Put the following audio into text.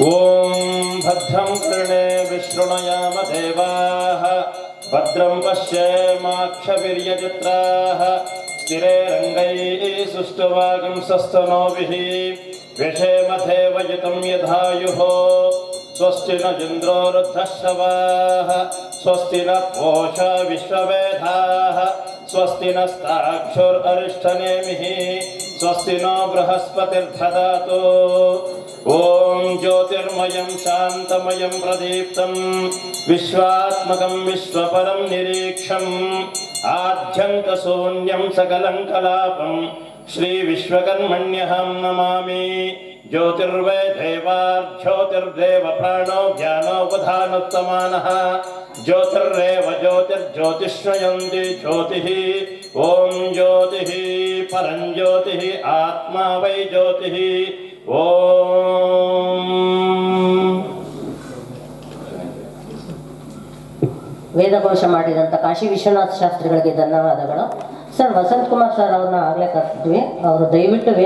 ಓಂ ಭದ್ರಂ ಕರ್ಣೇ ವಿಶೃಣಯಾಮ ದೇವಾಃ ಭದ್ರಂ ಪಶ್ಯೇಮಾಕ್ಷವೀರ್ಯಜತ್ರಾಃ ಸ್ಥಿರೈರಂಗೈಃ ಸುಷ್ಟುವಾಗಂಸಸ್ತನೋಭಿಃ ವ್ಯಶೇಮ ದೇವಯುತಂ ಯಧಾಯುಃ ಸ್ವಸ್ತಿ ನ ಇಂದ್ರೋ ವೃದ್ಧಶ್ರವಾಃ ಸ್ವಸ್ತಿ ನ ಪೂಷಾ ವಿಶ್ವವೇದಾಃ ಸ್ವಸ್ತಿ ನಸ್ತಾಕ್ಷುರರಿಷ್ಟನೇಮಿಃ ಸ್ವಸ್ತಿ नो ಬೃಹಸ್ಪತಿರ್ದಧಾತು ಓಂ ಜ್ಯೋತಿರ್ಮಯಂ ಶಾಂತಮಯಂ ಪ್ರದೀಪ್ತಂ ವಿಶ್ವಾತ್ಮಕಂ ವಿಶ್ವಪರಂ ನಿರೀಕ್ಷಂ ಆದ್ಯಂತಶೂನ್ಯಂ ಸಕಲಂ ಕಲಾಪಂ ಶ್ರೀ ವಿಶ್ವಕರ್ಮಣ್ಯಹಂ ನಮಾಮಿ ಜ್ಯೋತಿರ್ವೇ ದೇವಾರ್ಜ್ಯೋತಿರ್ದೇವ ಪ್ರಾಣೋ ಜ್ಞಾನೋಪಧಾನೋತ್ತಮಾನಃ ಜ್ಯೋತಿರ್ರೇವ ಜ್ಯೋತಿರ್ಜ್ಯೋತಿಷ್ಮಯಂತಿ ಜ್ಯೋತಿಃ ಓಂ ಜ್ಯೋತಿಃ ಪರಂ ಜ್ಯೋತಿಃ ಆತ್ಮ ವೈ ಜ್ಯೋತಿಃ ಓಂ. ವೇದಘೋಷ ಮಾಡಿದಂಥ ಕಾಶಿ ವಿಶ್ವನಾಥ ಶಾಸ್ತ್ರಿಗಳಿಗೆ ಧನ್ಯವಾದಗಳು. ಸರ್ ವಸಂತ್ ಕುಮಾರ್ ಸರ್ ಅವ್ರನ್ನ ಆಗಲೇ ಕರ್ತಿದ್ವಿ. ಅವರು ದಯವಿಟ್ಟು